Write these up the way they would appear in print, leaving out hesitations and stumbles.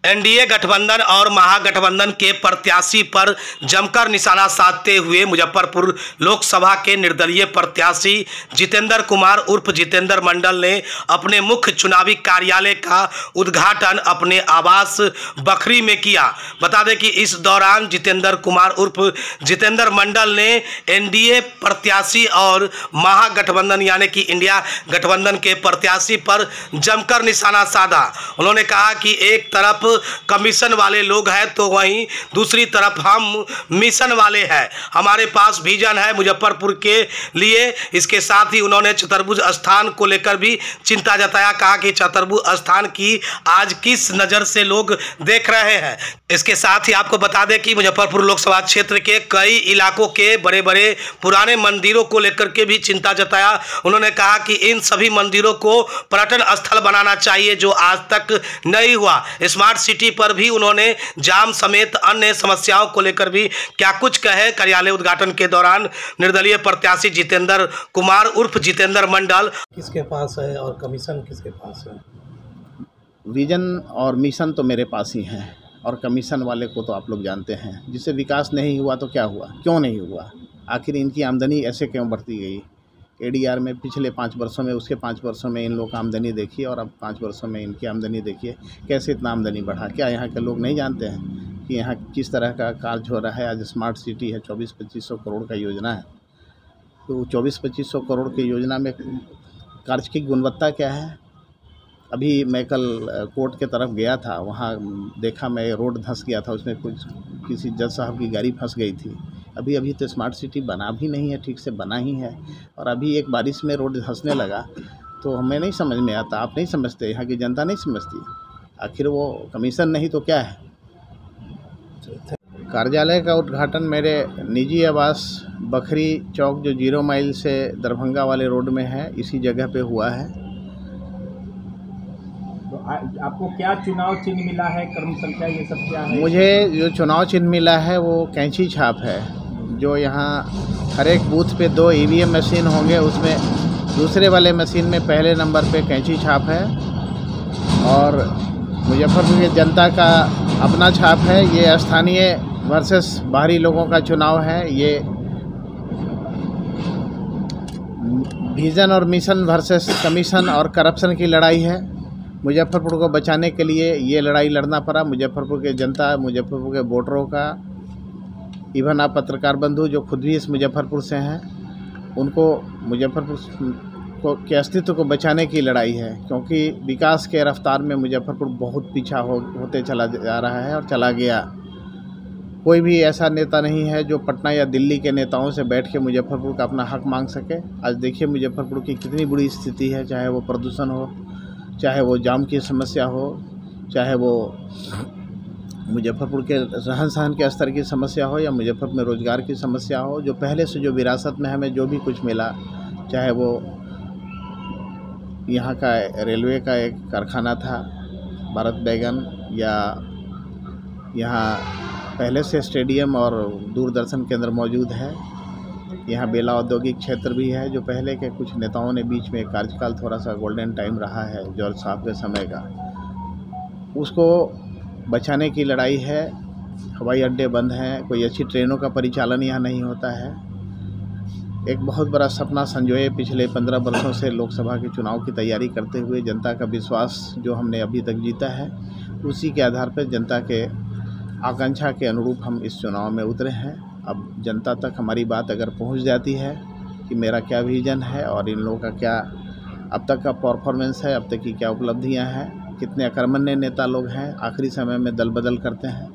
NDA गठबंधन और महागठबंधन के प्रत्याशी पर जमकर निशाना साधते हुए मुजफ्फरपुर लोकसभा के निर्दलीय प्रत्याशी जितेंद्र कुमार उर्फ जितेंद्र मंडल ने अपने मुख्य चुनावी कार्यालय का उद्घाटन अपने आवास बखरी में किया। बता दें कि इस दौरान जितेंद्र कुमार उर्फ जितेंद्र मंडल ने एनडीए प्रत्याशी और महागठबंधन यानी कि इंडिया गठबंधन के प्रत्याशी पर जमकर निशाना साधा। उन्होंने कहा कि एक तरफ कमीशन वाले लोग हैं तो वहीं दूसरी तरफ हम मिशन वाले हैं। हमारे पास विजन है मुजफ्फरपुर के लिए। इसके साथ ही उन्होंने चतुर्भुज स्थान को लेकर भी चिंता जताया। कहा कि चतुर्भुज स्थान की आज किस नज़र से लोग देख रहे हैं। इसके साथ ही आपको बता दें कि मुजफ्फरपुर लोकसभा क्षेत्र के कई इलाकों के बड़े बड़े पुराने मंदिरों को लेकर के भी चिंता जताया। उन्होंने कहा कि इन सभी मंदिरों को पर्यटन स्थल बनाना चाहिए जो आज तक नहीं हुआ। स्मार्ट सिटी पर भी उन्होंने जाम समेत अन्य समस्याओं को लेकर भी क्या कुछ कहे। कार्यालय उद्घाटन के दौरान निर्दलीय प्रत्याशी जितेंद्र कुमार उर्फ जितेंद्र मंडल किसके पास है और कमीशन किसके पास है? विजन और मिशन तो मेरे पास ही हैं और कमीशन वाले को तो आप लोग जानते हैं। जिससे विकास नहीं हुआ तो क्या हुआ, क्यों नहीं हुआ, आखिर इनकी आमदनी ऐसे क्यों बढ़ती गई? एडीआर में पिछले 5 वर्षों में, उसके 5 वर्षों में इन लोग का आमदनी देखिए और अब 5 वर्षों में इनकी आमदनी देखिए, कैसे इतना आमदनी बढ़ा। क्या यहाँ के लोग नहीं जानते हैं कि यहाँ किस तरह का कार्य हो रहा है? आज स्मार्ट सिटी है, 24-2500 करोड़ का योजना है। तो 24-2500 करोड़ की योजना में कार्य की गुणवत्ता क्या है? अभी मैं कल कोर्ट के तरफ गया था, वहाँ देखा मैं रोड धंस गया था, उसमें कुछ किसी जज साहब की गाड़ी फंस गई थी। अभी तो स्मार्ट सिटी बना भी नहीं है, ठीक से बना ही है और अभी एक बारिश में रोड धंसने लगा। तो हमें नहीं समझ में आता, आप नहीं समझते, यहाँ की जनता नहीं समझती, आखिर वो कमीशन नहीं तो क्या है। कार्यालय का उद्घाटन मेरे निजी आवास बखरी चौक जो 0 माइल से दरभंगा वाले रोड में है, इसी जगह पे हुआ है। तो आपको क्या चुनाव चिन्ह मिला है, क्रम संख्या, ये सब क्या है? मुझे जो चुनाव चिन्ह मिला है वो कैंची छाप है। जो यहाँ हर एक बूथ पे 2 ईवीएम मशीन होंगे, उसमें दूसरे वाले मशीन में पहले नंबर पे कैंची छाप है और मुजफ्फरपुर की जनता का अपना छाप है। ये स्थानीय वर्सेस बाहरी लोगों का चुनाव है। ये विजन और मिशन वर्सेस कमीशन और करप्शन की लड़ाई है। मुजफ्फरपुर को बचाने के लिए ये लड़ाई लड़ना पड़ा। मुजफ्फरपुर के जनता, मुजफ्फरपुर के वोटरों का, इवन आप पत्रकार बंधु जो खुद भी इस मुजफ्फरपुर से हैं, उनको मुजफ्फरपुर के अस्तित्व को बचाने की लड़ाई है। क्योंकि विकास के रफ्तार में मुजफ्फरपुर बहुत पीछा होते चला जा रहा है और चला गया। कोई भी ऐसा नेता नहीं है जो पटना या दिल्ली के नेताओं से बैठ के मुजफ्फरपुर का अपना हक मांग सके। आज देखिए मुजफ्फरपुर की कितनी बुरी स्थिति है, चाहे वो प्रदूषण हो, चाहे वो जाम की समस्या हो, चाहे वो मुजफ्फरपुर के रहन सहन के स्तर की समस्या हो या मुजफ्फरपुर में रोज़गार की समस्या हो। जो पहले से जो विरासत में हमें जो भी कुछ मिला, चाहे वो यहाँ का रेलवे का एक कारखाना था भारत बैगन, या यहाँ पहले से स्टेडियम और दूरदर्शन केंद्र मौजूद है। यहाँ बेला औद्योगिक क्षेत्र भी है जो पहले के कुछ नेताओं ने बीच में कार्यकाल थोड़ा सा गोल्डन टाइम रहा है जॉर्ज साहब के समय का, उसको बचाने की लड़ाई है। हवाई अड्डे बंद हैं, कोई अच्छी ट्रेनों का परिचालन यहाँ नहीं होता है। एक बहुत बड़ा सपना संजोए पिछले 15 वर्षों से लोकसभा के चुनाव की तैयारी करते हुए जनता का विश्वास जो हमने अभी तक जीता है, उसी के आधार पर जनता के आकांक्षा के अनुरूप हम इस चुनाव में उतरे हैं। अब जनता तक हमारी बात अगर पहुंच जाती है कि मेरा क्या विज़न है और इन लोगों का क्या अब तक का परफॉर्मेंस है, अब तक की क्या उपलब्धियां हैं, कितने अकर्मण्य नेता लोग हैं, आखिरी समय में दल बदल करते हैं।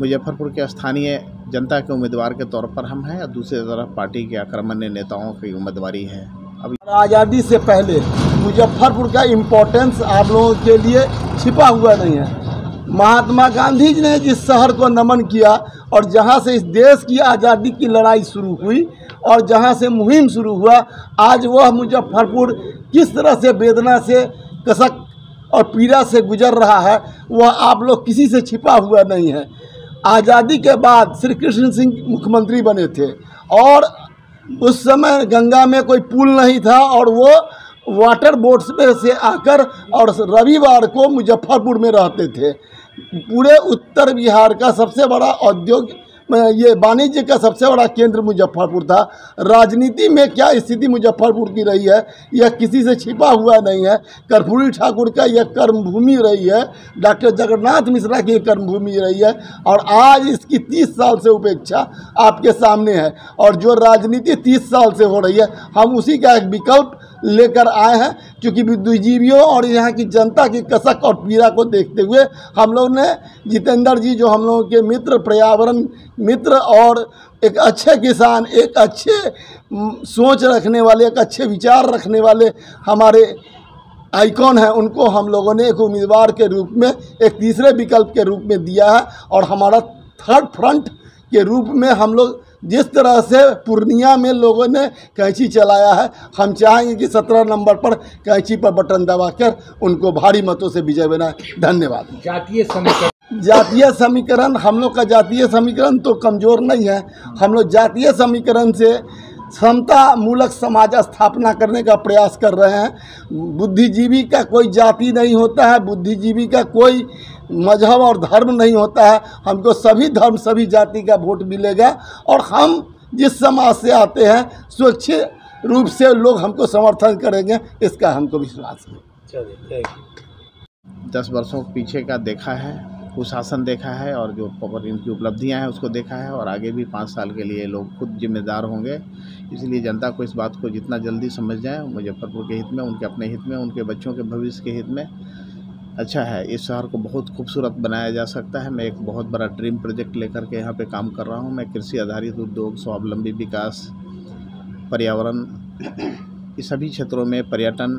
मुजफ्फरपुर के स्थानीय जनता के उम्मीदवार के तौर पर हम हैं और दूसरी तरफ पार्टी के अकर्मण्य नेताओं की उम्मीदवारी है। अभी आज़ादी से पहले मुजफ्फरपुर का इम्पोर्टेंस आप लोगों के लिए छिपा हुआ नहीं है। महात्मा गांधी जी ने जिस शहर को नमन किया और जहां से इस देश की आज़ादी की लड़ाई शुरू हुई और जहां से मुहिम शुरू हुआ, आज वह मुजफ्फरपुर किस तरह से वेदना से, कसक और पीड़ा से गुजर रहा है, वह आप लोग किसी से छिपा हुआ नहीं है। आज़ादी के बाद श्री कृष्ण सिंह मुख्यमंत्री बने थे और उस समय गंगा में कोई पुल नहीं था और वो वाटर बोट्स में से आकर और रविवार को मुजफ्फरपुर में रहते थे। पूरे उत्तर बिहार का सबसे बड़ा औद्योगिक ये वाणिज्य का सबसे बड़ा केंद्र मुजफ्फरपुर था। राजनीति में क्या स्थिति मुजफ्फरपुर की रही है यह किसी से छिपा हुआ नहीं है। कर्पूरी ठाकुर का यह कर्मभूमि रही है, डॉक्टर जगन्नाथ मिश्रा की कर्मभूमि रही है और आज इसकी 30 साल से उपेक्षा आपके सामने है। और जो राजनीति 30 साल से हो रही है हम उसी का एक विकल्प लेकर आए हैं, क्योंकि बुद्धिजीवियों और यहाँ की जनता की कसक और पीड़ा को देखते हुए हम लोग ने जितेंद्र जी जो हम लोगों के मित्र, पर्यावरण मित्र और एक अच्छे किसान, एक अच्छे सोच रखने वाले, एक अच्छे विचार रखने वाले हमारे आइकॉन हैं, उनको हम लोगों ने एक उम्मीदवार के रूप में, एक तीसरे विकल्प के रूप में दिया है। और हमारा थर्ड फ्रंट के रूप में हम लोग जिस तरह से पूर्णिया में लोगों ने कैंची चलाया है, हम चाहेंगे कि 17 नंबर पर कैंची पर बटन दबाकर उनको भारी मतों से विजय बनाए। धन्यवाद। जातीय समीकरण, हम लोग का जातीय समीकरण तो कमज़ोर नहीं है। हम लोग जातीय समीकरण से समता मूलक समाज स्थापना करने का प्रयास कर रहे हैं। बुद्धिजीवी का कोई जाति नहीं होता है, बुद्धिजीवी का कोई मजहब और धर्म नहीं होता है। हमको सभी धर्म, सभी जाति का वोट मिलेगा और हम जिस समाज से आते हैं सुरक्षित रूप से लोग हमको समर्थन करेंगे, इसका हमको विश्वास है। चलिए, 10 वर्षों पीछे का देखा है, कुशासन देखा है और जो इनकी उपलब्धियां हैं उसको देखा है और आगे भी 5 साल के लिए लोग खुद जिम्मेदार होंगे। इसलिए जनता को इस बात को जितना जल्दी समझ जाए, मुजफ्फरपुर के हित में, उनके अपने हित में, उनके बच्चों के भविष्य के हित में अच्छा है। इस शहर को बहुत खूबसूरत बनाया जा सकता है। मैं एक बहुत बड़ा ड्रीम प्रोजेक्ट लेकर के यहाँ पे काम कर रहा हूँ। मैं कृषि आधारित उद्योग, स्वावलंबी विकास, पर्यावरण, इस सभी क्षेत्रों में पर्यटन,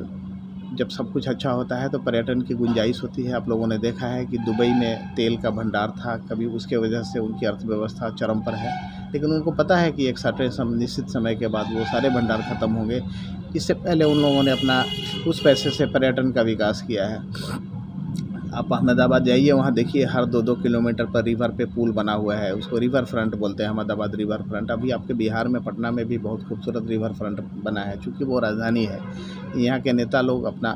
जब सब कुछ अच्छा होता है तो पर्यटन की गुंजाइश होती है। आप लोगों ने देखा है कि दुबई में तेल का भंडार था, कभी उसके वजह से उनकी अर्थव्यवस्था चरम पर है, लेकिन उनको पता है कि एक निश्चित समय के बाद वो सारे भंडार ख़त्म होंगे। इससे पहले उन लोगों ने अपना उस पैसे से पर्यटन का विकास किया है। आप अहमदाबाद जाइए, वहाँ देखिए हर 2-2 किलोमीटर पर रिवर पे पुल बना हुआ है, उसको रिवर फ्रंट बोलते हैं, अहमदाबाद रिवर फ्रंट। अभी आपके बिहार में, पटना में भी बहुत खूबसूरत रिवर फ्रंट बना है, चूँकि वो राजधानी है। यहाँ के नेता लोग अपना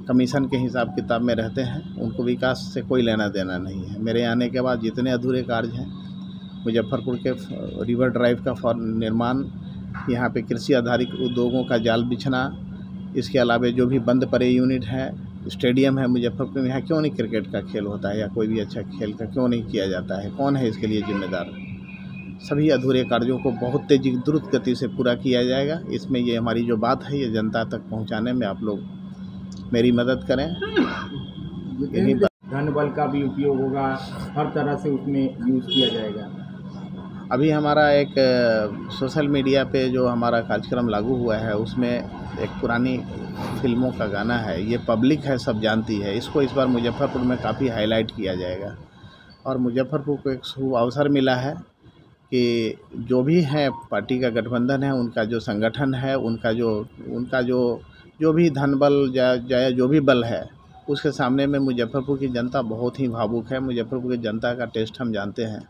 कमीशन के हिसाब किताब में रहते हैं, उनको विकास से कोई लेना देना नहीं है। मेरे आने के बाद जितने अधूरे कार्य हैं, मुजफ्फरपुर के रिवर ड्राइव का निर्माण, यहाँ पे कृषि आधारित उद्योगों का जाल बिछना, इसके अलावा जो भी बंद पड़े यूनिट हैं, स्टेडियम है मुजफ्फरपुर में, यहाँ क्यों नहीं क्रिकेट का खेल होता है या कोई भी अच्छा खेल का क्यों नहीं किया जाता है? कौन है इसके लिए जिम्मेदार? सभी अधूरे कार्यों को बहुत तेजी, द्रुत गति से पूरा किया जाएगा। इसमें ये हमारी जो बात है ये जनता तक पहुँचाने में आप लोग मेरी मदद करें। धन बल का भी उपयोग होगा, हर तरह से उसमें यूज़ किया जाएगा। अभी हमारा एक सोशल मीडिया पे जो हमारा कार्यक्रम लागू हुआ है, उसमें एक पुरानी फिल्मों का गाना है, ये पब्लिक है सब जानती है, इसको इस बार मुजफ्फरपुर में काफ़ी हाईलाइट किया जाएगा। और मुजफ्फरपुर को एक शुभ अवसर मिला है कि जो भी हैं पार्टी का गठबंधन है, उनका जो संगठन है, उनका जो भी धन बल या जो भी बल है, उसके सामने में मुजफ्फरपुर की जनता बहुत ही भावुक है। मुजफ्फरपुर की जनता का टेस्ट हम जानते हैं।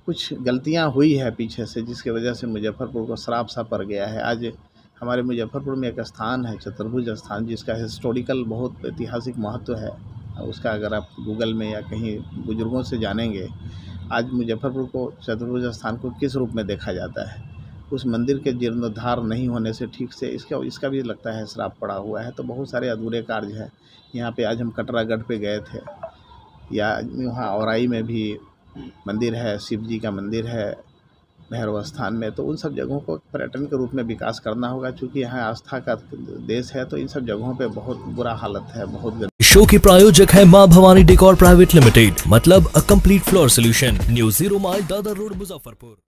कुछ गलतियां हुई है पीछे से, जिसकी वजह से मुजफ्फरपुर को शराब सा पड़ गया है। आज हमारे मुजफ्फरपुर में एक स्थान है, चतुर्भुज स्थान, जिसका हिस्टोरिकल बहुत ऐतिहासिक महत्व है। उसका अगर आप गूगल में या कहीं बुजुर्गों से जानेंगे, आज मुजफ्फरपुर को चतुर्भुज स्थान को किस रूप में देखा जाता है। उस मंदिर के जीर्णोद्धार नहीं होने से ठीक से इसका भी लगता है श्राप पड़ा हुआ है। तो बहुत सारे अधूरे कार्य हैं। यहाँ पे आज हम कटरागढ़ पे गए थे, या वहाँ औराई में भी मंदिर है, शिव जी का मंदिर है भैरव स्थान में। तो उन सब जगहों को पर्यटन के रूप में विकास करना होगा, क्योंकि यहाँ आस्था का देश है। तो इन सब जगहों पे बहुत बुरा हालत है, बहुत। शो के प्रायोजक है मां भवानी डेकोर प्राइवेट लिमिटेड, मतलब a complete floor solution, new 0 mile Dadar road, Muzaffarpur.